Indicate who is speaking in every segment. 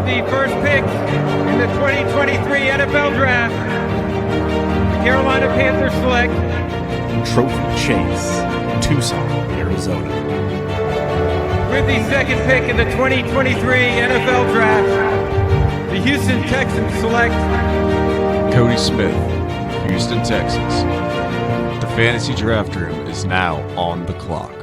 Speaker 1: the first pick in the 2023 NFL Draft, the Carolina Panthers select
Speaker 2: Trophy Chase, Tucson, Arizona.
Speaker 1: with the second pick in the 2023 NFL Draft, the Houston Texans select
Speaker 3: Cody Smith, Houston, Texas. The fantasy draft room is now on the clock.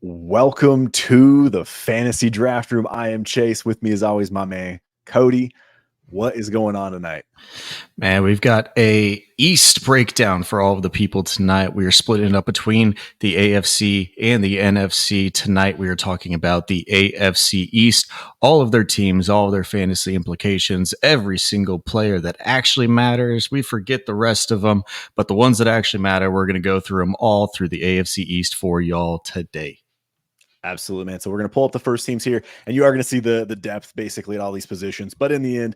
Speaker 2: Welcome to the fantasy draft room. I am Chase. With me, as always, my man Cody. What is going on tonight?
Speaker 4: Man, we've got a East breakdown for all of the people tonight. We are splitting it up between the AFC and the NFC. Tonight, we are talking about the AFC East, all of their teams, all of their fantasy implications, every single player that actually matters. We forget the rest of them, but the ones that actually matter, we're going to go through them all through the AFC East for y'all today.
Speaker 2: Absolutely, man. So we're going to pull up the first teams here, and you are going to see the depth basically at all these positions. But in the end,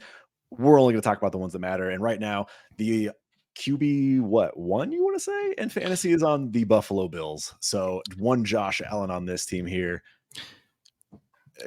Speaker 2: we're only going to talk about the ones that matter. And right now, the QB, one you want to say? And fantasy is on the Buffalo Bills. So one Josh Allen on this team here.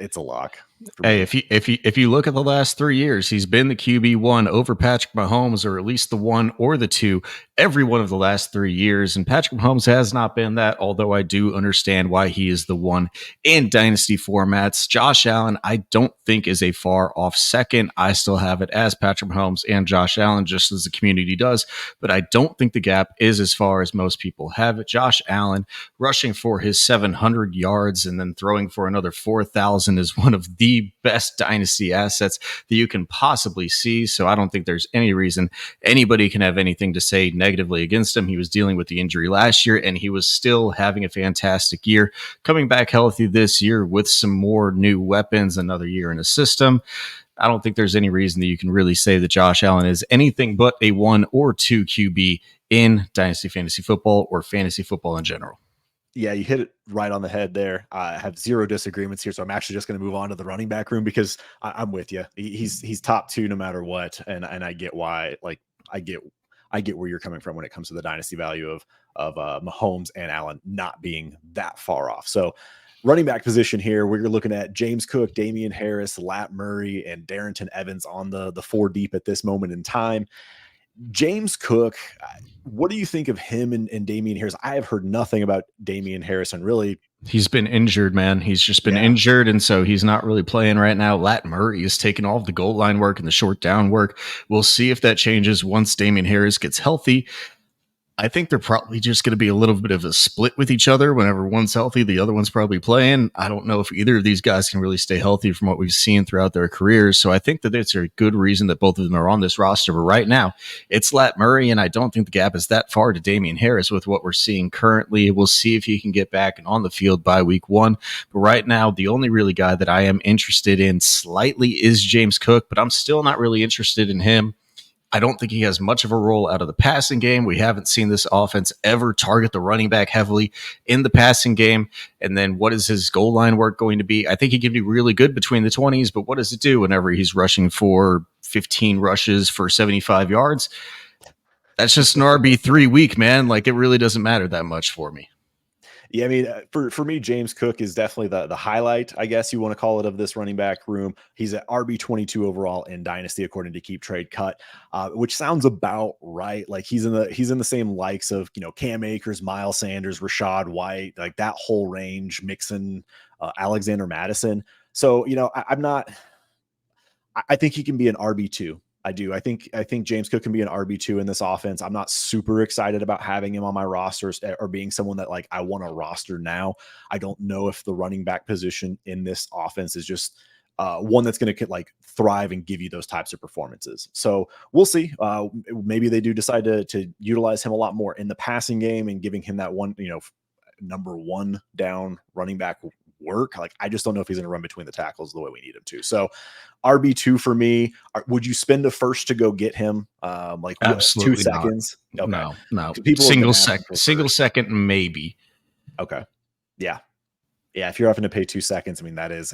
Speaker 2: It's a lock.
Speaker 4: Hey, if you look at the last 3 years, he's been the QB1 over Patrick Mahomes, or at least the 1 or the 2, every one of the last 3 years. And Patrick Mahomes has not been that, although I do understand why he is the 1 in dynasty formats. Josh Allen, I don't think is a far off second. I still have it as Patrick Mahomes and Josh Allen, just as the community does. But I don't think the gap is as far as most people have it. Josh Allen rushing for his 700 yards and then throwing for another 4,000 is one of the best dynasty assets that you can possibly see. So I don't think there's any reason anybody can have anything to say negatively against him. He was dealing with the injury last year, and he was still having a fantastic year, coming back healthy this year with some more new weapons, another year in the system. I don't think there's any reason that you can really say that Josh Allen is anything but a 1 or 2 QB in dynasty fantasy football or fantasy football in general.
Speaker 2: Yeah, you hit it right on the head there. I have zero disagreements here, so I'm actually just going to move on to the running back room because I'm with you. He's top 2 no matter what, and I get why. Like I get where you're coming from when it comes to the dynasty value of Mahomes and Allen not being that far off. So running back position here, we're looking at James Cook, Damian Harris, Lat Murray, and Darrington Evans on the 4 deep at this moment in time. James Cook, what do you think of him and Damian Harris? I have heard nothing about Damian Harris, and really,
Speaker 4: he's been injured, man. He's just been injured, and so he's not really playing right now. Lat Murray is taking all of the goal line work and the short down work. We'll see if that changes once Damian Harris gets healthy. I think they're probably just going to be a little bit of a split with each other. Whenever one's healthy, the other one's probably playing. I don't know if either of these guys can really stay healthy from what we've seen throughout their careers. So I think that it's a good reason that both of them are on this roster. But right now, it's Lat Murray, and I don't think the gap is that far to Damian Harris with what we're seeing currently. We'll see if he can get back and on the field by week 1. But right now, the only really guy that I am interested in slightly is James Cook, but I'm still not really interested in him. I don't think he has much of a role out of the passing game. We haven't seen this offense ever target the running back heavily in the passing game. And then what is his goal line work going to be? I think he can be really good between the 20s, but what does it do whenever he's rushing for 15 rushes for 75 yards? That's just an RB3 week, man. Like, it really doesn't matter that much for me.
Speaker 2: Yeah, I mean, for me, James Cook is definitely the highlight, I guess you want to call it, of this running back room. He's at RB22 overall in Dynasty, according to Keep Trade Cut, which sounds about right. Like he's in the same likes of, Cam Akers, Miles Sanders, Rashad White, like that whole range, Mixon, Alexander Madison. So, I think he can be an RB2. I do. I think James Cook can be an RB2 in this offense. I'm not super excited about having him on my rosters or being someone that like I want to roster now. I don't know if the running back position in this offense is just one that's going to like thrive and give you those types of performances. So we'll see. Maybe they do decide to utilize him a lot more in the passing game and giving him that one, number 1 down running back work. Like, I just don't know if he's going to run between the tackles the way we need him to. So RB2 for me. Would you spend a first to go get him? Like
Speaker 4: absolutely
Speaker 2: 2 seconds?
Speaker 4: Okay. No.
Speaker 2: People
Speaker 4: single second, maybe.
Speaker 2: Okay. Yeah. If you're having to pay 2 seconds, I mean, that's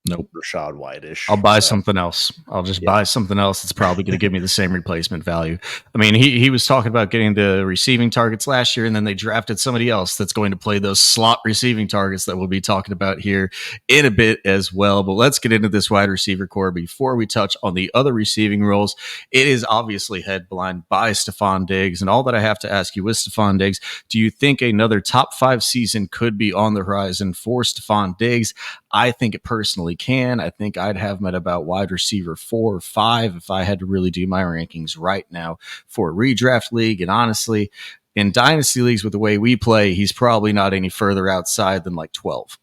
Speaker 4: Nope.
Speaker 2: Rashad White-ish.
Speaker 4: I'll buy something else. I'll just buy something else that's probably going to give me the same replacement value. I mean, he was talking about getting the receiving targets last year, and then they drafted somebody else that's going to play those slot receiving targets that we'll be talking about here in a bit as well. But let's get into this wide receiver core before we touch on the other receiving roles. It is obviously headlined by Stephon Diggs, and all that I have to ask you with Stephon Diggs, do you think another top 5 season could be on the horizon for Stephon Diggs? I think it personally can. I think I'd have him at about wide receiver 4 or 5 if I had to really do my rankings right now for a redraft league. And honestly, in dynasty leagues with the way we play, he's probably not any further outside than like 12.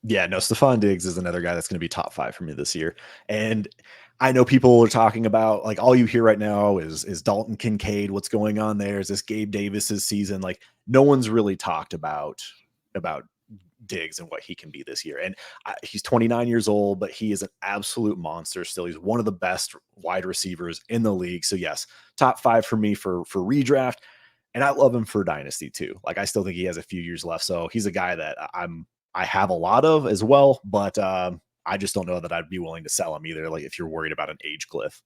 Speaker 2: Yeah, no, Stephon Diggs is another guy that's going to be top 5 for me this year. And I know people are talking about, like, all you hear right now is Dalton Kincaid. What's going on there? Is this Gabe Davis's season? Like, no one's really talked about Diggs and what he can be this year. And he's 29 years old, but he is an absolute monster still. He's one of the best wide receivers in the league. So yes, top 5 for me for redraft. And I love him for dynasty too. Like, I still think he has a few years left. So he's a guy that I have a lot of as well, but I just don't know that I'd be willing to sell him either. Like, if you're worried about an age cliff.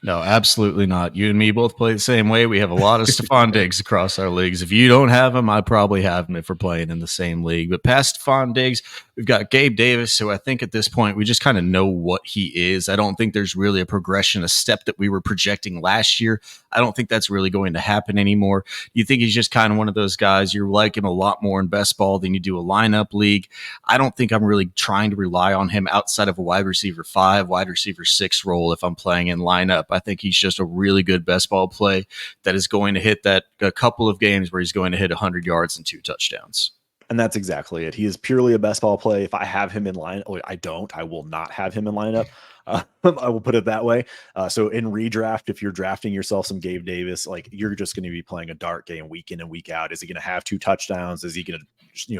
Speaker 4: No, absolutely not. You and me both play the same way. We have a lot of Stephon Diggs across our leagues. If you don't have him, I probably have him if we're playing in the same league. But past Stephon Diggs, we've got Gabe Davis, who I think at this point we just kind of know what he is. I don't think there's really a progression, a step that we were projecting last year. I don't think that's really going to happen anymore. You think he's just kind of one of those guys, you like him a lot more in best ball than you do a lineup league. I don't think I'm really trying to rely on him outside of a wide receiver 5, wide receiver 6 role if I'm playing in lineup. I think he's just a really good best ball play that is going to hit that a couple of games where he's going to hit 100 yards and 2 touchdowns.
Speaker 2: And that's exactly it. He is purely a best ball play. If I have him in line, I will not have him in lineup. I will put it that way. So in redraft, if you're drafting yourself some Gabe Davis, like, you're just going to be playing a dart game week in and week out. Is he going to have 2 touchdowns? Is he going to,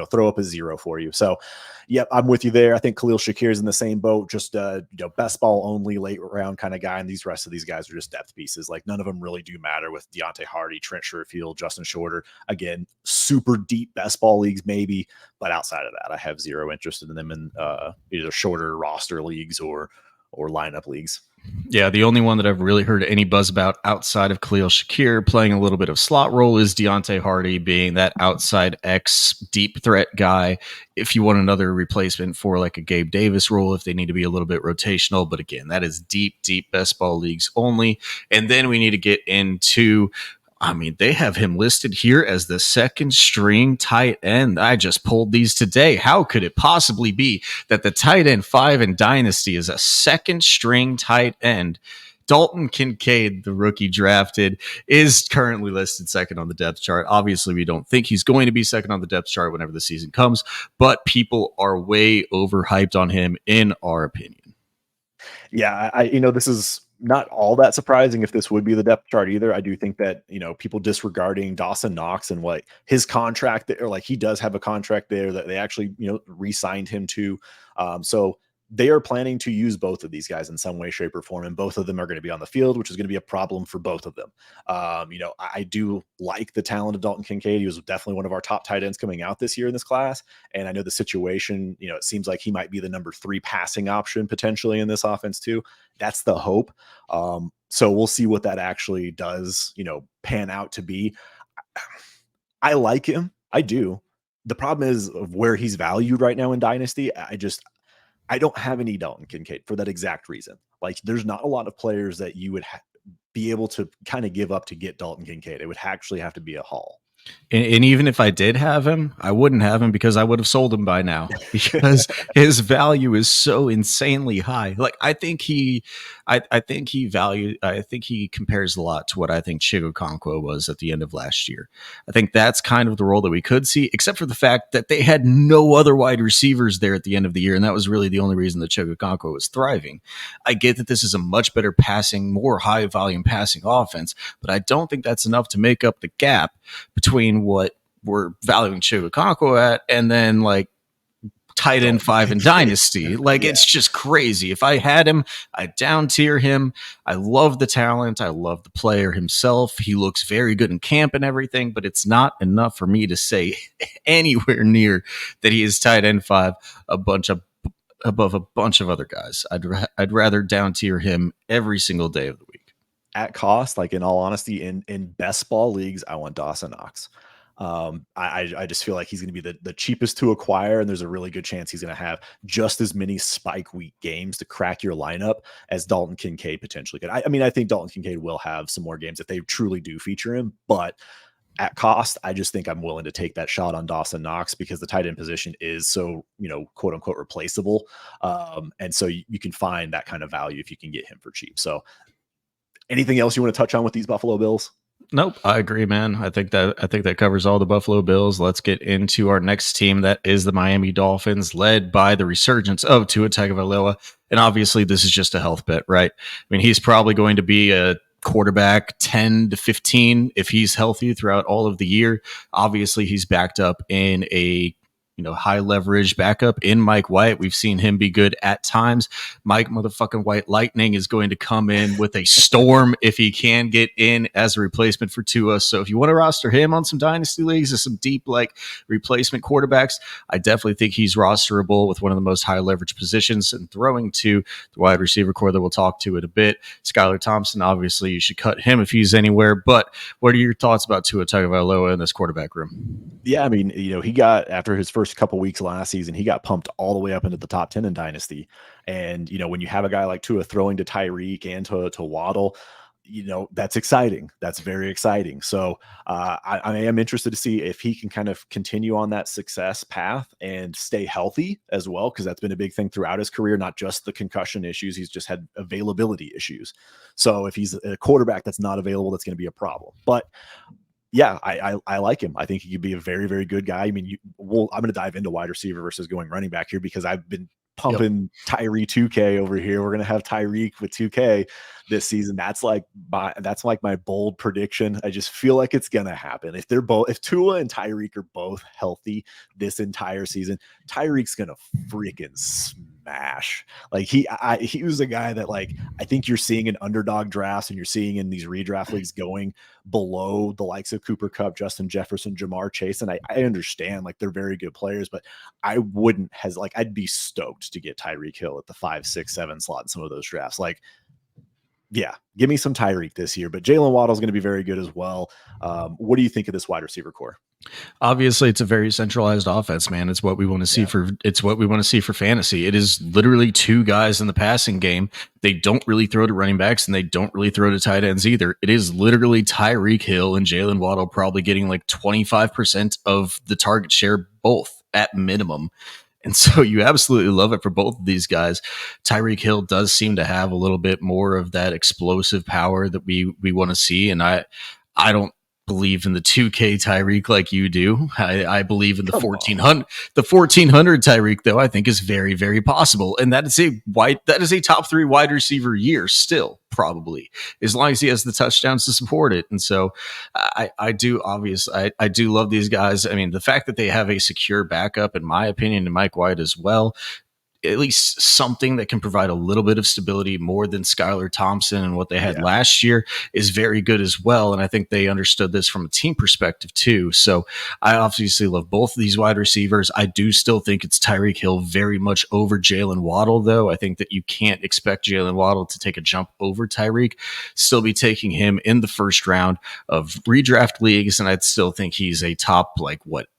Speaker 2: throw up a 0 for you? So, yep, I'm with you there. I think Khalil Shakir is in the same boat, just best ball only late round kind of guy. And these rest of these guys are just depth pieces. Like, none of them really do matter with Deontay Hardy, Trent Sherfield, Justin Shorter. Again, super deep best ball leagues maybe, but outside of that, I have zero interest in them in either shorter roster leagues or lineup leagues.
Speaker 4: Yeah, the only one that I've really heard any buzz about outside of Khalil Shakir playing a little bit of slot role is Deontay Hardy being that outside X deep threat guy. If you want another replacement for like a Gabe Davis role, if they need to be a little bit rotational, but again, that is deep best ball leagues only. And then we need to get into, I mean, they have him listed here as the second string tight end. I just pulled these today. How could it possibly be that the tight end 5 in Dynasty is a second string tight end? Dalton Kincaid, the rookie drafted, is currently listed second on the depth chart. Obviously, we don't think he's going to be second on the depth chart whenever the season comes, but people are way overhyped on him, in our opinion.
Speaker 2: Yeah, this is not all that surprising if this would be the depth chart either. I do think that, people disregarding Dawson Knox and what his contract, or like, he does have a contract there that they actually, re-signed him to. So they are planning to use both of these guys in some way, shape, or form, and both of them are going to be on the field, which is going to be a problem for both of them. I do like the talent of Dalton Kincaid. He was definitely one of our top tight ends coming out this year in this class. And I know the situation, it seems like he might be the number 3 passing option potentially in this offense too. That's the hope. So we'll see what that actually does, pan out to be. I like him. I do. The problem is of where he's valued right now in Dynasty. I don't have any Dalton Kincaid for that exact reason. Like, there's not a lot of players that you would be able to kind of give up to get Dalton Kincaid. It would actually have to be a haul.
Speaker 4: And even if I did have him, I wouldn't have him because I would have sold him by now, because his value is so insanely high. Like, I think he compares a lot to what I think Chigokonkwo was at the end of last year. I think that's kind of the role that we could see, except for the fact that they had no other wide receivers there at the end of the year. And that was really the only reason that Chigokonkwo was thriving. I get that this is a much better passing, more high volume passing offense, but I don't think that's enough to make up the gap between what we're valuing Chigokonkwo at and then like tight end 5 in Dynasty. Like, yeah. It's just crazy. If I had him, I'd down tier him. I love the talent. I love the player himself. He looks very good in camp and everything, but it's not enough for me to say anywhere near that he is tight end 5, a bunch of above a bunch of other guys. I'd rather down tier him every single day of the week.
Speaker 2: At cost, like in all honesty, in best ball leagues, I want Dawson Knox. I just feel like he's going to be the cheapest to acquire, and there's a really good chance he's going to have just as many spike week games to crack your lineup as Dalton Kincaid potentially could. I mean, I think Dalton Kincaid will have some more games if they truly do feature him, but at cost, I just think I'm willing to take that shot on Dawson Knox because the tight end position is so, quote unquote replaceable. And so you can find that kind of value if you can get him for cheap. So anything else you want to touch on with these Buffalo Bills?
Speaker 4: Nope, I agree, man. I think that covers all the Buffalo Bills. Let's get into our next team. That is the Miami Dolphins, led by the resurgence of Tua Tagovailoa. And obviously, this is just a health bet, right? I mean, he's probably going to be a quarterback 10 to 15 if he's healthy throughout all of the year. Obviously, he's backed up in a high leverage backup in Mike White. We've seen him be good at times. Mike motherfucking White Lightning is going to come in with a storm if he can get in as a replacement for Tua. So if you want to roster him on some dynasty leagues or some deep replacement quarterbacks, I definitely think he's rosterable with one of the most high leverage positions. And throwing to the wide receiver core that we'll talk to in a bit, Skylar Thompson, obviously you should cut him if he's anywhere. But what are your thoughts about Tua Tagovailoa in this quarterback room?
Speaker 2: Yeah, I mean, he got, after his first couple weeks last season, he got pumped all the way up into the top 10 in Dynasty. And, when you have a guy like Tua throwing to Tyreek and to Waddle, that's exciting. That's very exciting. So I am interested to see if he can kind of continue on that success path and stay healthy as well, because that's been a big thing throughout his career, not just the concussion issues. He's just had availability issues. So if he's a quarterback that's not available, that's going to be a problem. But yeah, I like him. I think he could be a very, very good guy. I mean, I'm going to dive into wide receiver versus going running back here because I've been pumping Tyree 2K over here. We're going to have Tyreek with 2K this season. That's like my bold prediction. I just feel like it's going to happen. If Tua and Tyreek are both healthy this entire season, Tyreek's going to freaking smash. Like he was a guy that I think you're seeing in underdog drafts and you're seeing in these redraft leagues going below the likes of Cooper Kupp, Justin Jefferson, Jamar Chase. And I understand they're very good players, but I wouldn't I'd be stoked to get Tyreek Hill at the 5, 6, 7 slot in some of those drafts. Yeah, give me some Tyreek this year, but Jalen Waddle is going to be very good as well. What do you think of this wide receiver core?
Speaker 4: Obviously, it's a very centralized offense, man. It's what we want to see for fantasy. It is literally two guys in the passing game. They don't really throw to running backs and they don't really throw to tight ends either. It is literally Tyreek Hill and Jalen Waddle probably getting 25% of the target share, both at minimum. And so you absolutely love it for both of these guys. Tyreek Hill does seem to have a little bit more of that explosive power that we want to see. And I don't believe in the 2K Tyreek like you do. I believe in the 1400. The 1400 Tyreek, though, I think is very, very possible. And that is a top 3 wide receiver year still, probably, as long as he has the touchdowns to support it. And so I do love these guys. I mean, the fact that they have a secure backup, in my opinion, and Mike White as well, at least something that can provide a little bit of stability more than Skylar Thompson and what they had last year is very good as well. And I think they understood this from a team perspective too. So I obviously love both of these wide receivers. I do still think it's Tyreek Hill very much over Jalen Waddle, though. I think that you can't expect Jalen Waddle to take a jump over Tyreek. Still be taking him in the first round of redraft leagues. And I'd still think he's a top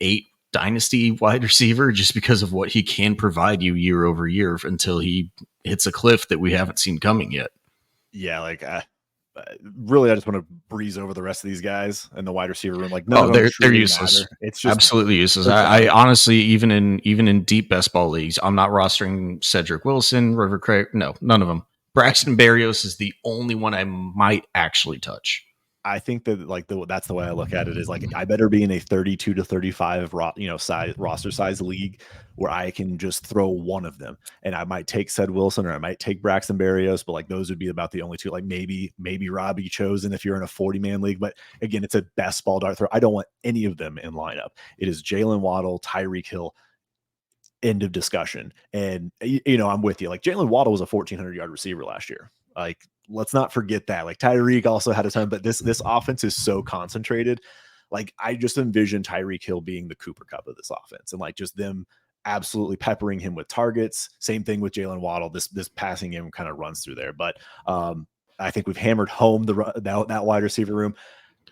Speaker 4: 8 dynasty wide receiver just because of what he can provide you year over year until he hits a cliff that we haven't seen coming yet.
Speaker 2: Yeah, really, I just want to breeze over the rest of these guys in the wide receiver room.
Speaker 4: They're useless.
Speaker 2: Matter. It's just
Speaker 4: absolutely useless. I honestly, even in deep best ball leagues, I'm not rostering Cedric Wilson, River Craig. No, none of them. Braxton Berrios is the only one I might actually touch.
Speaker 2: I think that that's the way I look at it is I better be in a 32 to 35 roster size league where I can just throw one of them, and I might take Ced Wilson or I might take Braxton Berrios, but those would be about the only two. Maybe Robbie Chosen if you're in a 40-man league, but again, it's a best ball dart throw. I don't want any of them in lineup. It is Jalen Waddle, Tyreek Hill. End of discussion. And I'm with you. Jalen Waddle was a 1,400-yard receiver last year. Let's not forget that. Tyreek also had a ton, but this offense is so concentrated. I just envision Tyreek Hill being the Cooper Kupp of this offense, and just them absolutely peppering him with targets. Same thing with Jalen Waddle. This passing game kind of runs through there. But I think we've hammered home that wide receiver room.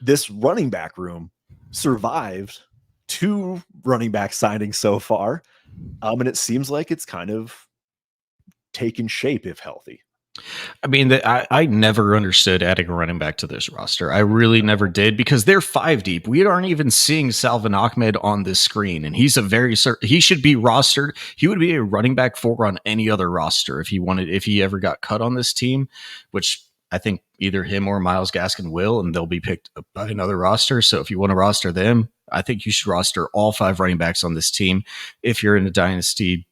Speaker 2: This running back room survived 2 running back signings so far. And it seems like it's kind of taken shape if healthy.
Speaker 4: I mean, I never understood adding a running back to this roster. I really never did, because they're 5 deep. We aren't even seeing Salvin Ahmed on this screen, and he's he should be rostered. He would be a running back 4 on any other roster if he ever got cut on this team, which I think either him or Myles Gaskin will, and they'll be picked up by another roster. So if you want to roster them, I think you should roster all 5 running backs on this team if you're in a dynasty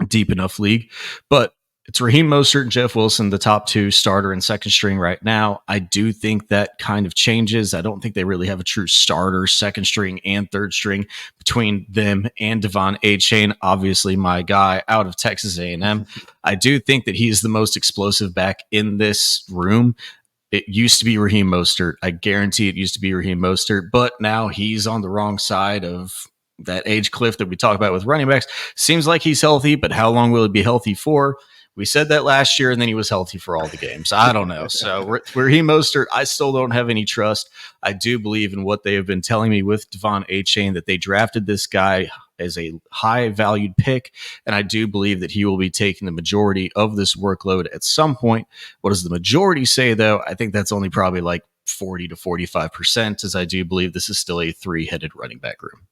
Speaker 4: deep enough league. But it's Raheem Mostert and Jeff Wilson, the top 2 starter and second string right now. I do think that kind of changes. I don't think they really have a true starter, second string, and third string between them and Devon Achane, obviously my guy out of Texas A&M. I do think that he's the most explosive back in this room. It used to be Raheem Mostert. I guarantee it used to be Raheem Mostert, but now he's on the wrong side of that age cliff that we talk about with running backs. Seems like he's healthy, but how long will he be healthy for? We said that last year, and then he was healthy for all the games. I don't know. So Raheem Mostert, I still don't have any trust. I do believe in what they have been telling me with Devon Achane, that they drafted this guy as a high-valued pick, and I do believe that he will be taking the majority of this workload at some point. What does the majority say, though? I think that's only probably like 40 to 45%, as I do believe this is still a 3-headed running back room.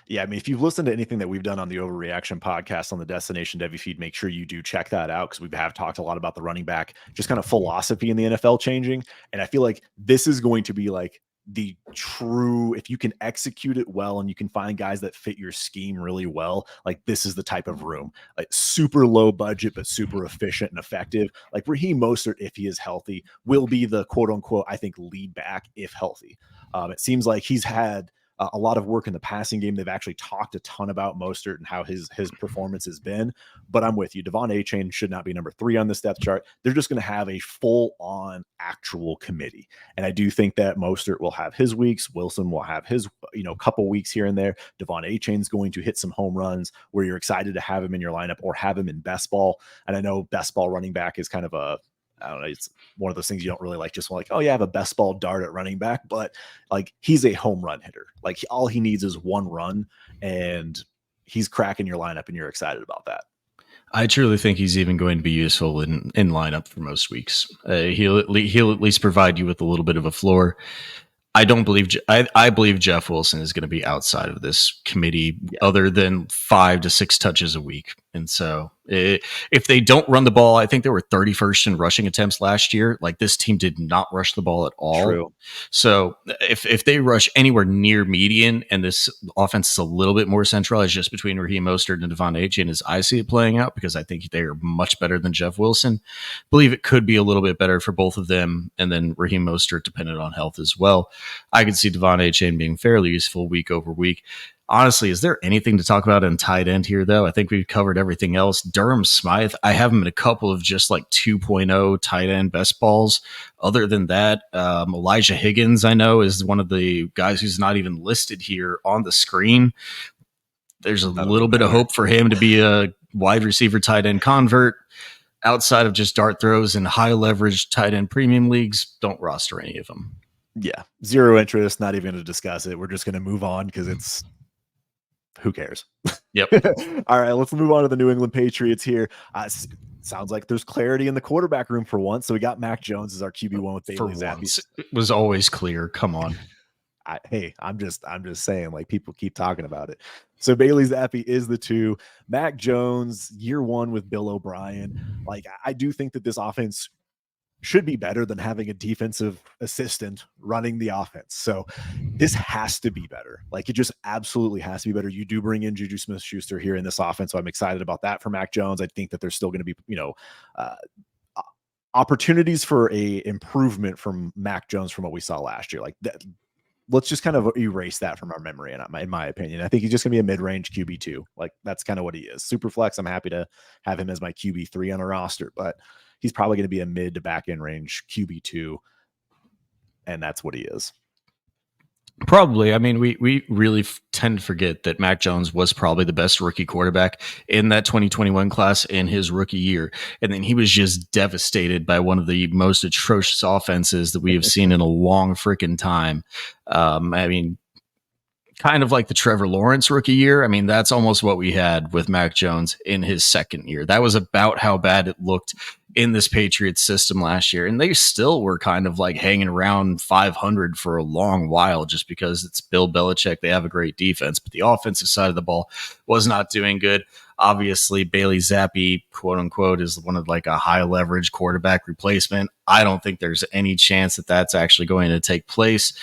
Speaker 2: Yeah, I mean, if you've listened to anything that we've done on the Overreaction podcast on the Destination Devy feed, make sure you do check that out, because we have talked a lot about the running back, just kind of philosophy in the NFL changing. And I feel like this is going to be like the true, if you can execute it well and you can find guys that fit your scheme really well, like this is the type of room, like super low budget, but super efficient and effective. Like Raheem Mostert, if he is healthy, will be the quote unquote, I think, lead back if healthy. It seems like he's had a lot of work in the passing game. They've actually talked a ton about Mostert and how his performance has been, but I'm with you. Devon Achane should not be number 3 on this depth chart. They're just going to have a full on actual committee. And I do think that Mostert will have his weeks. Wilson will have his, couple weeks here and there. Devon Achane's going to hit some home runs where you're excited to have him in your lineup or have him in best ball. And I know best ball running back is kind of I don't know, it's one of those things you don't really like, just like, oh yeah, I have a best ball dart at running back, but like he's a home run hitter. Like all he needs is one run and he's cracking your lineup and you're excited about that.
Speaker 4: I truly think he's even going to be useful in lineup for most weeks. He'll at least provide you with a little bit of a floor. I don't believe I believe Jeff Wilson is going to be outside of this committee, other than 5 to 6 touches a week. And so if they don't run the ball, I think they were 31st in rushing attempts last year. Like this team did not rush the ball at all.
Speaker 2: True.
Speaker 4: So if they rush anywhere near median and this offense is a little bit more centralized just between Raheem Mostert and Devon Achane as I see it playing out, because I think they are much better than Jeff Wilson, believe it could be a little bit better for both of them. And then Raheem Mostert dependent on health as well. I could see Devon Achane being fairly useful week over week. Honestly, is there anything to talk about in tight end here, though? I think we've covered everything else. Durham Smythe, I have him in a couple of just like 2.0 tight end best balls. Other than that, Elijah Higgins, I know, is one of the guys who's not even listed here on the screen. There's a little bit of hope for him to be a wide receiver tight end convert. Outside of just dart throws and high leverage tight end premium leagues, don't roster any of them.
Speaker 2: Yeah, zero interest, not even going to discuss it. We're just going to move on because it's who cares?
Speaker 4: Yep.
Speaker 2: All right, let's move on to the New England Patriots here. Sounds like there's clarity in the quarterback room for once. So we got Mac Jones as our QB1 with Bailey Zappi.
Speaker 4: It was always clear. Come on.
Speaker 2: I'm just saying, like, people keep talking about it. So Bailey Zappi is the 2. Mac Jones, year 1 with Bill O'Brien. Like, I do think that this offense should be better than having a defensive assistant running the offense. So this has to be better. Like, it just absolutely has to be better. You do bring in Juju Smith-Schuster here in this offense, so I'm excited about that for Mac Jones. I think that there's still going to be, opportunities for a improvement from Mac Jones from what we saw last year. Like that, let's just kind of erase that from our memory. And in my opinion, I think he's just gonna be a mid-range QB2. Like that's kind of what he is. Super flex. I'm happy to have him as my QB3 on a roster, but he's probably going to be a mid to back end range QB2. And that's what he is.
Speaker 4: Probably. I mean, we really tend to forget that Mac Jones was probably the best rookie quarterback in that 2021 class in his rookie year. And then he was just devastated by one of the most atrocious offenses that we have seen in a long freaking time. I mean, kind of like the Trevor Lawrence rookie year. I mean, that's almost what we had with Mac Jones in his second year. That was about how bad it looked in this Patriots system last year. And they still were kind of like hanging around 500 for a long while just because it's Bill Belichick. They have a great defense, but the offensive side of the ball was not doing good. Obviously, Bailey Zappi, quote unquote, is one of like a high leverage quarterback replacement. I don't think there's any chance that that's actually going to take place.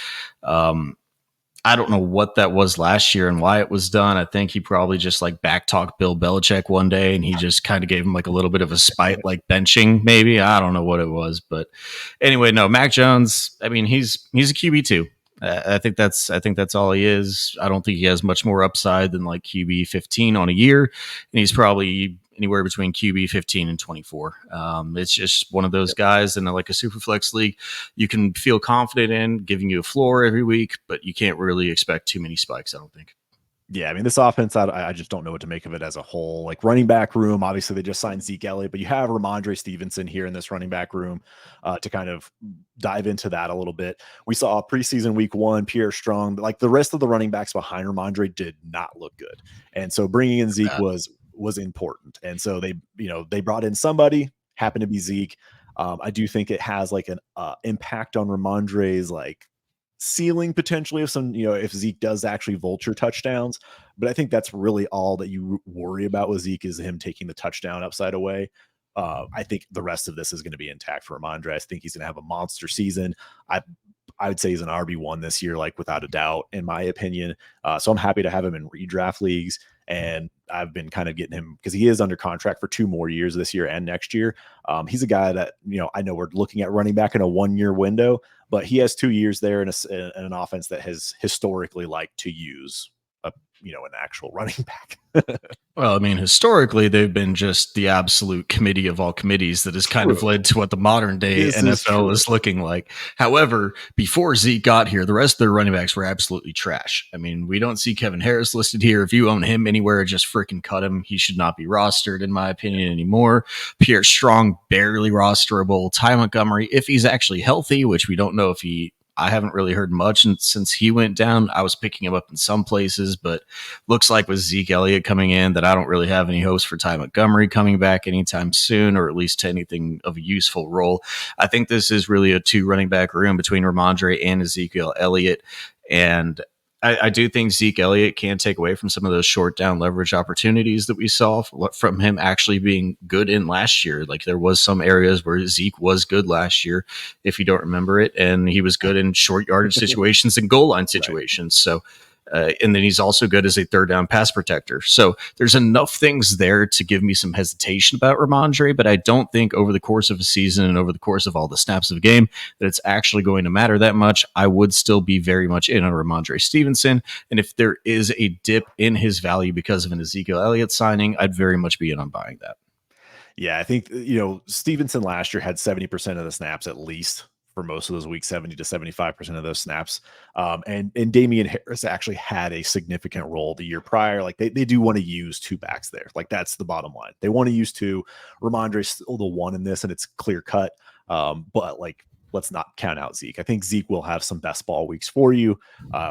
Speaker 4: I don't know what that was last year and why it was done. I think he probably just like backtalked Bill Belichick one day and he just kind of gave him like a little bit of a spite, like benching maybe. I don't know what it was, but anyway, no, Mac Jones. I mean, he's a QB2. I think that's all he is. I don't think he has much more upside than like QB 15 on a year, and he's probably anywhere between QB 15 and 24. It's just one of those guys in like a super flex league you can feel confident in, giving you a floor every week, but you can't really expect too many spikes, I don't think.
Speaker 2: Yeah, I mean, this offense, I just don't know what to make of it as a whole. Like running back room, obviously they just signed Zeke Elliott, but you have Ramondre Stevenson here in this running back room to kind of dive into that a little bit. We saw preseason week 1, Pierre Strong, but like the rest of the running backs behind Ramondre did not look good. And so bringing in Zeke was important. And so they brought in somebody, happened to be Zeke. I do think it has like an impact on Ramondre's like ceiling potentially if Zeke does actually vulture touchdowns, but I think that's really all that you worry about with Zeke is him taking the touchdown upside away. I think the rest of this is going to be intact for Ramondre. I think he's going to have a monster season. I would say he's an RB1 this year, like without a doubt, in my opinion. So I'm happy to have him in redraft leagues. And I've been kind of getting him because he is under contract for 2 more years this year and next year. He's a guy that, I know we're looking at running back in a 1-year window, but he has 2 years there in an offense that has historically liked to use an actual running back.
Speaker 4: Well, I mean, historically, they've been just the absolute committee of all committees that has kind of led to what the modern day NFL is looking like. However, before Zeke got here, the rest of their running backs were absolutely trash. I mean, we don't see Kevin Harris listed here. If you own him anywhere, just freaking cut him. He should not be rostered, in my opinion, anymore. Pierre Strong, barely rosterable. Ty Montgomery, if he's actually healthy, which we don't know if I haven't really heard much since he went down. I was picking him up in some places, but looks like with Zeke Elliott coming in that I don't really have any hopes for Ty Montgomery coming back anytime soon, or at least to anything of a useful role. I think this is really a 2 running back room between Ramondre and Ezekiel Elliott. And I do think Zeke Elliott can take away from some of those short down leverage opportunities that we saw from him actually being good in last year. Like there was some areas where Zeke was good last year, if you don't remember it, and he was good in short yardage situations and goal line situations. So, and then he's also good as a 3rd down pass protector. So there's enough things there to give me some hesitation about Ramondre, but I don't think over the course of a season and over the course of all the snaps of a game that it's actually going to matter that much. I would still be very much in on Ramondre Stevenson. And if there is a dip in his value because of an Ezekiel Elliott signing, I'd very much be in on buying that.
Speaker 2: Yeah, I think, Stevenson last year had 70% of the snaps at least for most of those weeks, 70 to 75% of those snaps. And Damian Harris actually had a significant role the year prior. Like they do want to use 2 backs there. Like that's the bottom line. They want to use 2. Ramondre's still the 1 in this, and it's clear cut. But like, let's not count out Zeke. I think Zeke will have some best ball weeks for you.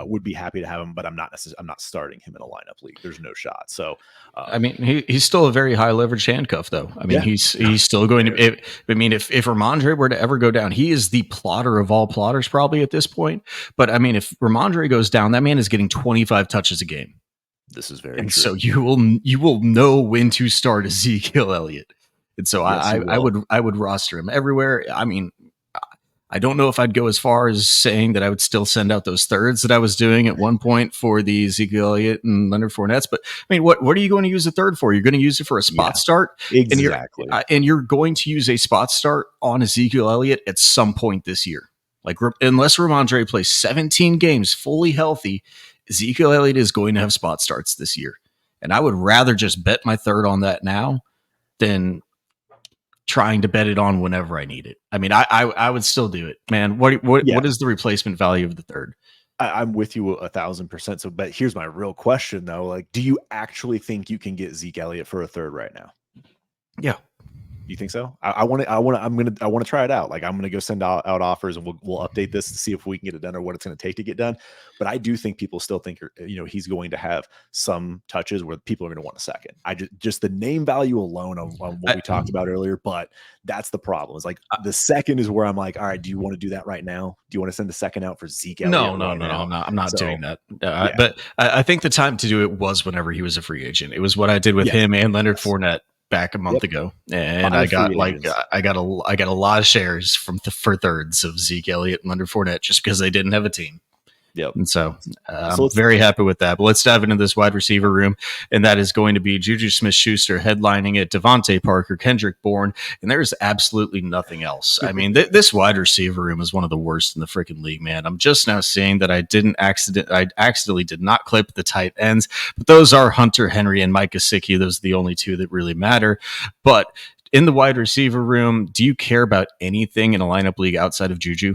Speaker 2: Would be happy to have him, but I'm not starting him in a lineup league. There's no shot. So,
Speaker 4: I mean, he's still a very high leverage handcuff, though. I mean, he's still going to. If Ramondre were to ever go down, he is the plotter of all plotters, probably at this point. But I mean, if Ramondre goes down, that man is getting 25 touches a game.
Speaker 2: This is very
Speaker 4: and
Speaker 2: true.
Speaker 4: So you will know when to start Ezekiel Elliott. And so yes, I would roster him everywhere. I mean, I don't know if I'd go as far as saying that I would still send out those thirds that I was doing at one point for the Ezekiel Elliott and Leonard Fournettes. But I mean, what are you going to use a third for? You're going to use it for a spot start.
Speaker 2: Exactly.
Speaker 4: And you're going to use a spot start on Ezekiel Elliott at some point this year. Like unless Ramondre plays 17 games fully healthy, Ezekiel Elliott is going to have spot starts this year. And I would rather just bet my third on that now than trying to bet it on whenever I need it. I mean, I would still do it, man. What is the replacement value of the third?
Speaker 2: I'm with you 1,000%. So, but here's my real question though. Like, do you actually think you can get Zeke Elliott for a third right now?
Speaker 4: Yeah.
Speaker 2: You think so? I want to try it out. Like, I'm going to go send out offers, and we'll update this to see if we can get it done or what it's going to take to get done. But I do think people still think, he's going to have some touches where people are going to want a second. I just the name value alone on what we talked about earlier. But that's the problem. It's like the second is where I'm like, all right, do you want to do that right now? Do you want to send the second out for Zeke Elliott?
Speaker 4: No. I'm not doing that. But I think the time to do it was whenever he was a free agent. It was what I did with him and Leonard Fournette back a month ago, and I got a lot of shares for thirds of Zeke Elliott and Leonard Fournette just because they didn't have a team.
Speaker 2: Yep.
Speaker 4: And so I'm very happy with that. But let's dive into this wide receiver room, and that is going to be Juju Smith-Schuster headlining it, Devontae Parker, Kendrick Bourne, and there's absolutely nothing else. I mean, this wide receiver room is one of the worst in the freaking league, man. I'm just now seeing that I accidentally did not clip the tight ends, but those are Hunter Henry and Mike Gesicki. Those are the only two that really matter. But in the wide receiver room, do you care about anything in a lineup league outside of Juju?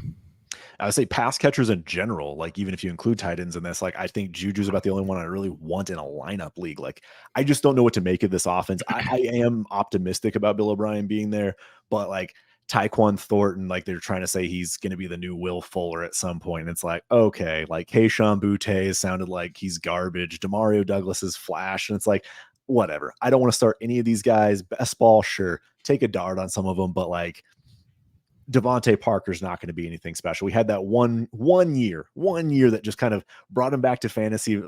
Speaker 2: I would say pass catchers in general, like even if you include tight ends in this, like I think Juju's about the only one I really want in a lineup league. Like I just don't know what to make of this offense. I am optimistic about Bill O'Brien being there, but like Tyquan Thornton, like they're trying to say he's going to be the new Will Fuller at some point. And it's like, okay, like Kayshon Boutte sounded like he's garbage. Demario Douglas is flash. And it's like, whatever. I don't want to start any of these guys. Best ball, sure. Take a dart on some of them, but like, Devontae Parker's not going to be anything special. We had that one year that just kind of brought him back to fantasy,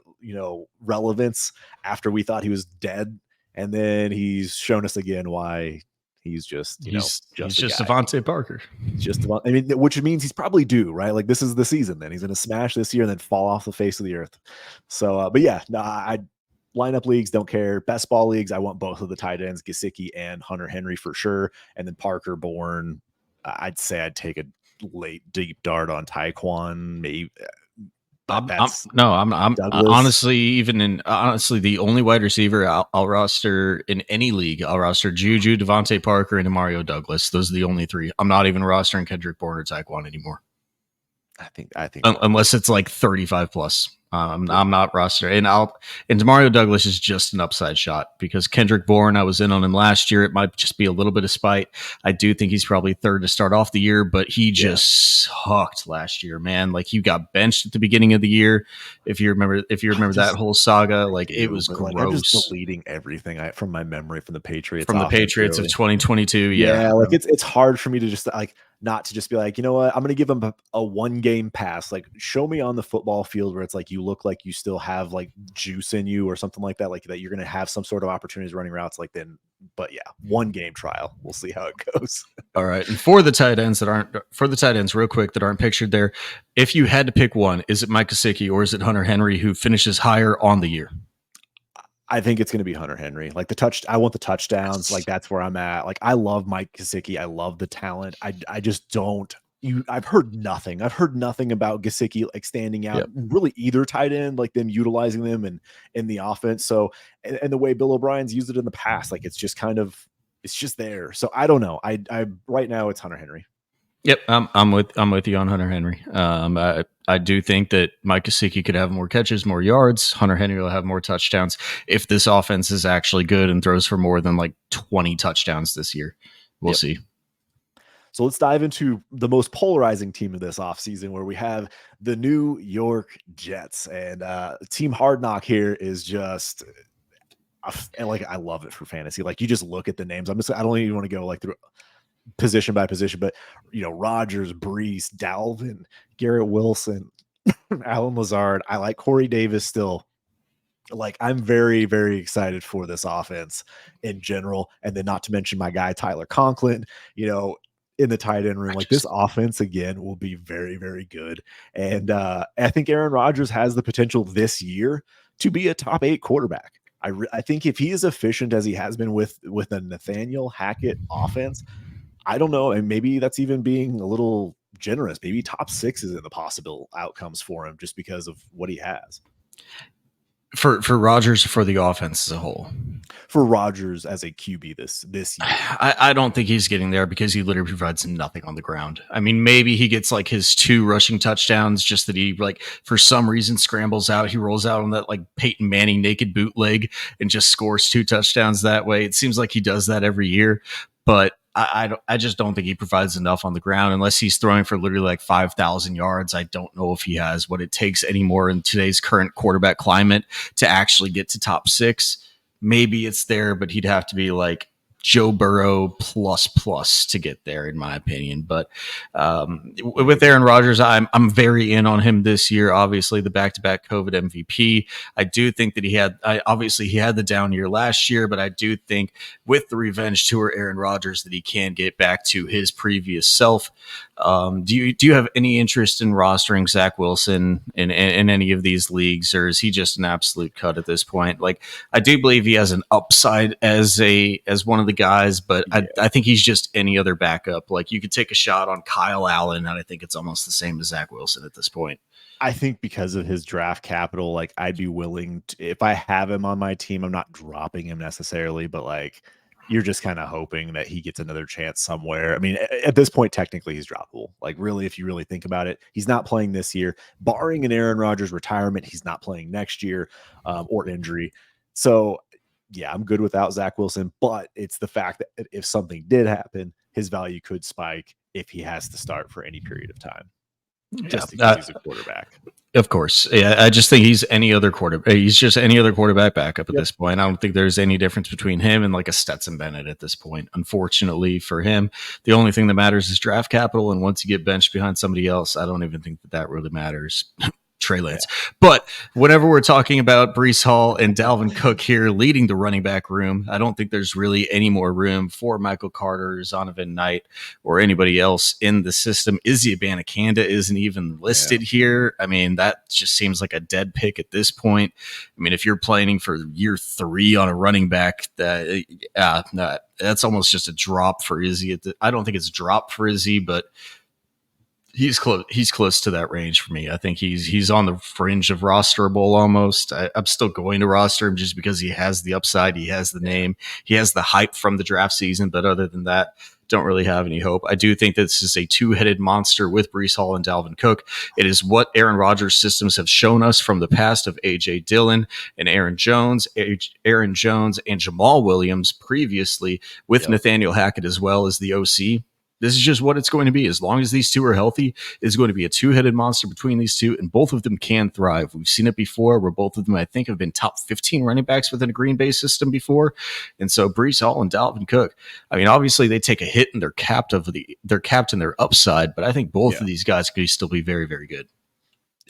Speaker 2: relevance after we thought he was dead. And then he's shown us again why he's just
Speaker 4: Devontae Parker.
Speaker 2: Which means he's probably due, right? Like this is the season. Then he's going to smash this year and then fall off the face of the earth. So, but yeah, I lineup leagues don't care. Best ball leagues, I want both of the tight ends, Gesicki and Hunter Henry for sure, and then Parker, Bourne. I'd say I'd take a late deep dart on Tyquan. Maybe. I'm
Speaker 4: honestly the only wide receiver I'll roster in any league. I'll roster Juju, Devontae Parker, and Demario Douglas. Those are the only three. I'm not even rostering Kendrick Bourne or Tyquan anymore.
Speaker 2: I think
Speaker 4: unless it's like 35 plus. I'm not rostering, and Demario Douglas is just an upside shot because Kendrick Bourne, I was in on him last year. It might just be a little bit of spite. I do think he's probably third to start off the year, but he just sucked last year, man. Like he got benched at the beginning of the year. If you remember that whole saga, like it was gross.
Speaker 2: I'm just deleting everything from my memory from the Patriots.
Speaker 4: From the Patriots of 2022.
Speaker 2: Yeah. Like it's hard for me to just not to just be like, you know what, I'm going to give him a one game pass. Like show me on the football field where it's like, you look like you still have like juice in you or something like that you're going to have some sort of opportunities running routes like then, but yeah, one game trial. We'll see how it goes.
Speaker 4: All right. And for the tight ends real quick that aren't pictured there, if you had to pick one, is it Mike Gesicki or is it Hunter Henry who finishes higher on the year?
Speaker 2: I think it's going to be Hunter Henry. Like I want the touchdowns. Like that's where I'm at. Like I love Mike Gesicki. I love the talent. I just don't. I've heard nothing. I've heard nothing about Gesicki like standing out. Really either tight end, like them utilizing them and in the offense. So and the way Bill O'Brien's used it in the past, like it's just there. So I don't know. I right now it's Hunter Henry.
Speaker 4: Yep, I'm with you on Hunter Henry. I do think that Mike Gesicki could have more catches, more yards. Hunter Henry will have more touchdowns if this offense is actually good and throws for more than like 20 touchdowns this year. We'll see.
Speaker 2: So let's dive into the most polarizing team of this offseason where we have the New York Jets. And Team Hard Knock here is just and like I love it for fantasy. Like you just look at the names. I don't even want to go like through position by position, but Rodgers, Brees, Dalvin, Garrett Wilson, Alan Lazard. I like Corey Davis still. Like I'm very, very excited for this offense in general. And then not to mention my guy, Tyler Conklin, in the tight end room. Like this offense again will be very, very good. And I think Aaron Rodgers has the potential this year to be a top 8 quarterback. I think if he is efficient as he has been with a Nathaniel Hackett offense, I don't know. And maybe that's even being a little generous. Maybe top 6 is in the possible outcomes for him just because of what he has.
Speaker 4: For Rodgers, for the offense as a whole.
Speaker 2: for Rodgers as a QB this year.
Speaker 4: I don't think he's getting there because he literally provides nothing on the ground. I mean, maybe he gets like his 2 rushing touchdowns, just that he like for some reason scrambles out. He rolls out on that like Peyton Manning naked bootleg and just scores 2 touchdowns that way. It seems like he does that every year, but I just don't think he provides enough on the ground unless he's throwing for literally like 5,000 yards. I don't know if he has what it takes anymore in today's current quarterback climate to actually get to top 6. Maybe it's there, but he'd have to be like Joe Burrow plus to get there, in my opinion. But with Aaron Rodgers, I'm very in on him this year. Obviously, the back-to-back COVID MVP. I do think that he had the down year last year, but I do think with the revenge tour, Aaron Rodgers, that he can get back to his previous self. Do you have any interest in rostering Zach Wilson in any of these leagues, or is he just an absolute cut at this point? Like, I do believe he has an upside as one of the guys, but yeah. I think he's just any other backup. Like, you could take a shot on Kyle Allen, and I think it's almost the same as Zach Wilson at this point.
Speaker 2: I think because of his draft capital, like I'd be willing to, if I have him on my team, I'm not dropping him necessarily, but like you're just kind of hoping that he gets another chance somewhere. I mean, at this point, technically he's droppable. Like really, if you really think about it, he's not playing this year, barring an Aaron Rodgers retirement. He's not playing next year or injury. So yeah, I'm good without Zach Wilson, but it's the fact that if something did happen, his value could spike if he has to start for any period of time. Just because he's a quarterback.
Speaker 4: Of course. Yeah, I just think he's any other quarterback. He's just any other quarterback backup at this point. I don't think there's any difference between him and like a Stetson Bennett at this point. Unfortunately for him, the only thing that matters is draft capital. And once you get benched behind somebody else, I don't even think that really matters. Trey Lance. Yeah. But whenever we're talking about Breece Hall and Dalvin Cook here leading the running back room, I don't think there's really any more room for Michael Carter, Zonovan Knight, or anybody else in the system. Izzy Abanikanda isn't even listed here. I mean, that just seems like a dead pick at this point. I mean, if you're planning for year 3 on a running back, that's almost just a drop for Izzy. I don't think it's a drop for Izzy, but he's close to that range for me. I think he's on the fringe of rosterable almost. I'm still going to roster him just because he has the upside, he has the name, he has the hype from the draft season. But other than that, don't really have any hope. I do think this is a 2-headed monster with Breece Hall and Dalvin Cook. It is what Aaron Rodgers' systems have shown us from the past of A.J. Dillon and Aaron Jones and Jamal Williams previously with Nathaniel Hackett as well as the OC. This is just what it's going to be. As long as these two are healthy, it's going to be a 2-headed monster between these two, and both of them can thrive. We've seen it before where both of them, I think, have been top 15 running backs within a Green Bay system before. And so Breece Hall and Dalvin Cook, I mean, obviously they take a hit and they're capped in their upside, but I think both of these guys could still be very, very good.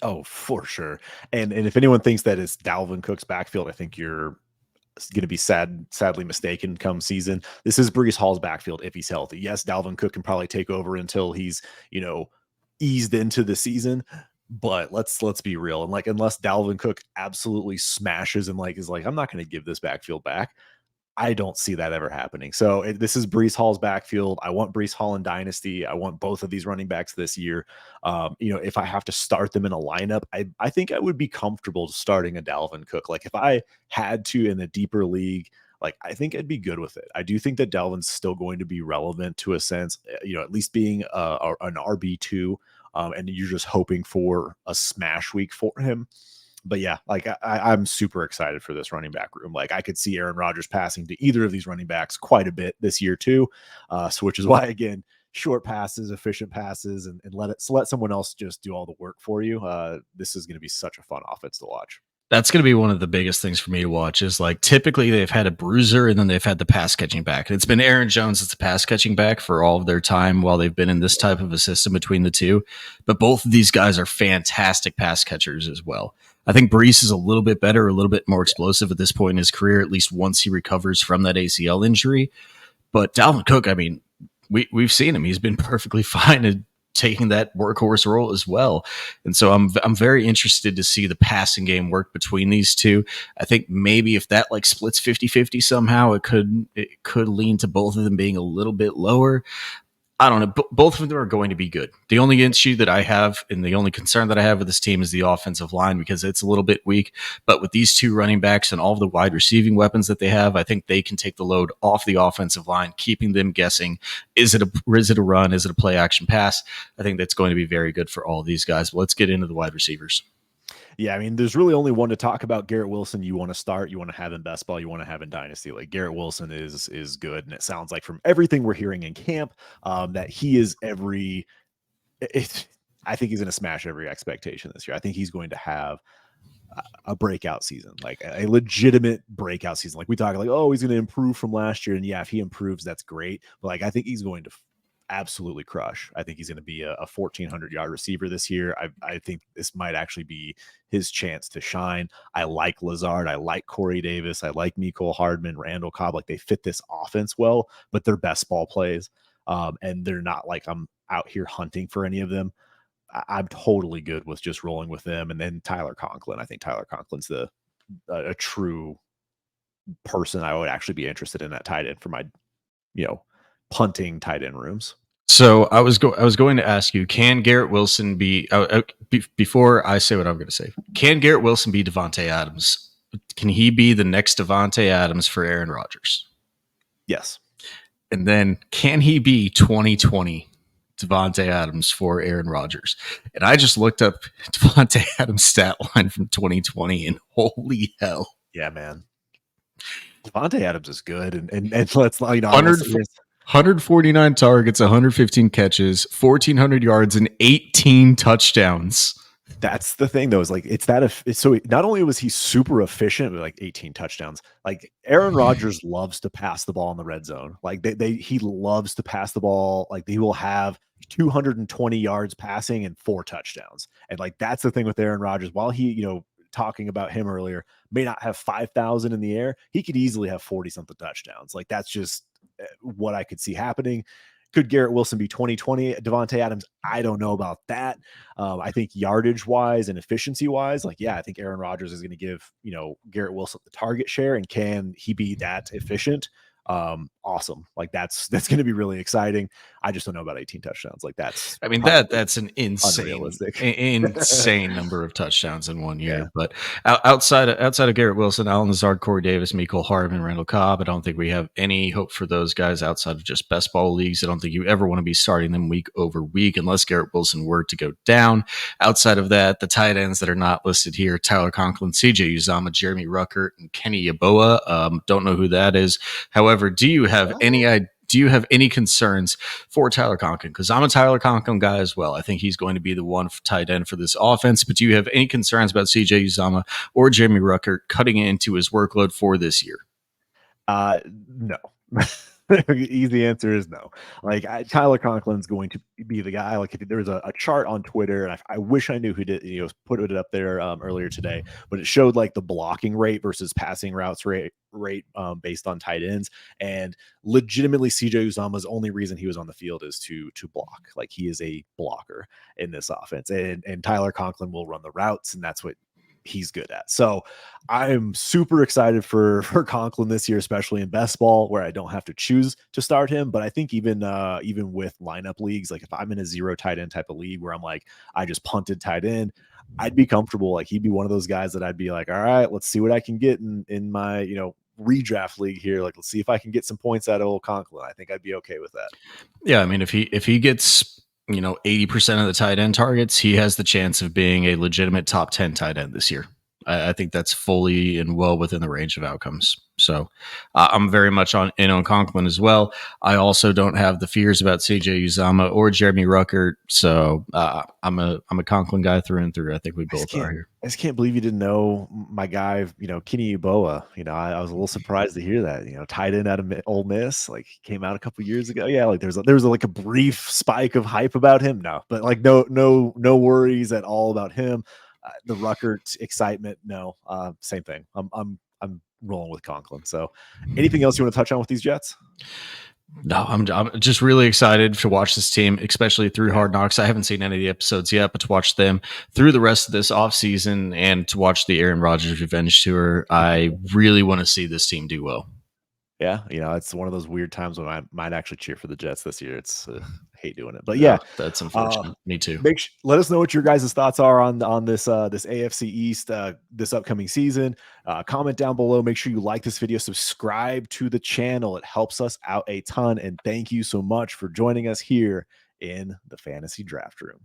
Speaker 2: Oh, for sure. And if anyone thinks that it's Dalvin Cook's backfield, I think you're going to be sadly mistaken come season. This is Breece Hall's backfield if he's healthy. Yes, Dalvin Cook can probably take over until he's, eased into the season, but let's be real. And like, unless Dalvin Cook absolutely smashes and is like, I'm not going to give this backfield back, I don't see that ever happening. So this is Breece Hall's backfield. I want Breece Hall in Dynasty. I want both of these running backs this year. If I have to start them in a lineup, I think I would be comfortable starting a Dalvin Cook. Like if I had to in a deeper league, like I think I'd be good with it. I do think that Dalvin's still going to be relevant to a sense, at least being an RB2, and you're just hoping for a smash week for him. But yeah, like I'm super excited for this running back room. Like I could see Aaron Rodgers passing to either of these running backs quite a bit this year too. So which is why, again, short passes, efficient passes, and let someone else just do all the work for you. This is going to be such a fun offense to watch.
Speaker 4: That's going to be one of the biggest things for me to watch is like typically they've had a bruiser and then they've had the pass catching back. And it's been Aaron Jones as the pass catching back for all of their time while they've been in this type of a system between the two. But both of these guys are fantastic pass catchers as well. I think Breece is a little bit better, a little bit more explosive at this point in his career, at least once he recovers from that ACL injury. But Dalvin Cook, I mean, we've seen him. He's been perfectly fine at taking that workhorse role as well. And so I'm very interested to see the passing game work between these two. I think maybe if that like splits 50-50 somehow, it could lean to both of them being a little bit lower. I don't know. Both of them are going to be good. The only issue that I have and the only concern that I have with this team is the offensive line because it's a little bit weak. But with these two running backs and all of the wide receiving weapons that they have, I think they can take the load off the offensive line, keeping them guessing. Is it a run? Is it a play action pass? I think that's going to be very good for all of these guys. But let's get into the wide receivers.
Speaker 2: Yeah, I mean, there's really only one to talk about. Garrett Wilson, you want to start, you want to have in best ball, you want to have in dynasty. Like Garrett Wilson is good, and it sounds like from everything we're hearing in camp that he is I think he's going to smash every expectation this year. I think he's going to have a breakout season, like a legitimate breakout season. Like we talk like, oh, he's going to improve from last year, and yeah, if he improves, that's great. But like I think he's going to absolutely crush. I think he's going to be a 1,400-yard receiver this year. I think this might actually be his chance to shine. I like Lazard. I like Corey Davis. I like Mecole Hardman, Randall Cobb. Like they fit this offense well, but they're best ball plays. And they're not like I'm out here hunting for any of them. I'm totally good with just rolling with them. And then Tyler Conklin. I think Tyler Conklin's a true person I would actually be interested in at tight end for my, punting tight end rooms.
Speaker 4: So I was going to ask you, can Garrett Wilson be before I say what I'm going to say? Can Garrett Wilson be Davante Adams? Can he be the next Davante Adams for Aaron Rodgers?
Speaker 2: Yes.
Speaker 4: And then can he be 2020 Davante Adams for Aaron Rodgers? And I just looked up Davante Adams' stat line from 2020, and holy hell,
Speaker 2: yeah, man, Davante Adams is good, and let's
Speaker 4: 149 targets, 115 catches, 1,400 yards, and 18 touchdowns.
Speaker 2: That's the thing, though, is like so not only was he super efficient with like 18 touchdowns, like Aaron Rodgers loves to pass the ball in the red zone. Like he loves to pass the ball. Like he will have 220 yards passing and 4 touchdowns. And like that's the thing with Aaron Rodgers. While he, talking about him earlier, may not have 5,000 in the air, he could easily have 40-something touchdowns. Like that's just what I could see happening. Could Garrett Wilson be 2020 Davante Adams? I don't know about that. I think yardage wise and efficiency wise, like, yeah, I think Aaron Rodgers is going to give, Garrett Wilson the target share, and can he be that efficient? Awesome. Like that's going to be really exciting. I just don't know about 18 touchdowns. Like that's
Speaker 4: an insane number of touchdowns in one year. Yeah. But outside of Garrett Wilson, Allen Lazard, Corey Davis, Mecole Hardman, Randall Cobb, I don't think we have any hope for those guys outside of just best ball leagues. I don't think you ever want to be starting them week over week unless Garrett Wilson were to go down. Outside of that, the tight ends that are not listed here: Tyler Conklin, CJ Uzomah, Jeremy Ruckert, and Kenny Yeboah. Don't know who that is. However, do you have any concerns for Tyler Conklin? Because I'm a Tyler Conklin guy as well. I think he's going to be the one tight end for this offense. But do you have any concerns about CJ Uzomah or Jeremy Ruckert cutting into his workload for this year?
Speaker 2: No. Easy answer is no. Like Tyler Conklin's going to be the guy. Like there was a chart on Twitter, and I wish I knew who did put it up there earlier today, but it showed like the blocking rate versus passing routes rate based on tight ends, and legitimately CJ Uzomah's only reason he was on the field is to block. Like he is a blocker in this offense, and Tyler Conklin will run the routes, and that's what he's good at. So I'm super excited for Conklin this year, especially in best ball where I don't have to choose to start him. But I think even with lineup leagues, like if I'm in a 0 tight end type of league where I'm like, I just punted tight end, I'd be comfortable. Like he'd be one of those guys that I'd be like, all right, let's see what I can get in my, redraft league here. Like, let's see if I can get some points out of old Conklin. I think I'd be okay with that.
Speaker 4: Yeah. I mean, if he gets, 80% of the tight end targets, he has the chance of being a legitimate top 10 tight end this year. I think that's fully and well within the range of outcomes. So I'm very much on Conklin as well. I also don't have the fears about CJ Uzomah or Jeremy Ruckert. So I'm a Conklin guy through and through. I think we both are here.
Speaker 2: I just can't believe you didn't know my guy, Kenny Yeboah. I was a little surprised to hear that, tight end out of Ole Miss, like came out a couple years ago. Yeah, like there was like a brief spike of hype about him. No, but like no worries at all about him. The Ruckert excitement, no, same thing. I'm rolling with Conklin. So, anything else you want to touch on with these Jets?
Speaker 4: No, I'm just really excited to watch this team, especially through Hard Knocks. I haven't seen any of the episodes yet, but to watch them through the rest of this offseason and to watch the Aaron Rodgers Revenge Tour, I really want to see this team do well.
Speaker 2: Yeah, it's one of those weird times when I might actually cheer for the Jets this year. It's hate doing it. But yeah,
Speaker 4: that's unfortunate. Me too.
Speaker 2: Let us know what your guys' thoughts are on this this AFC East this upcoming season. Comment down below. Make sure you like this video, subscribe to the channel. It helps us out a ton. And thank you so much for joining us here in the Fantasy Draft Room.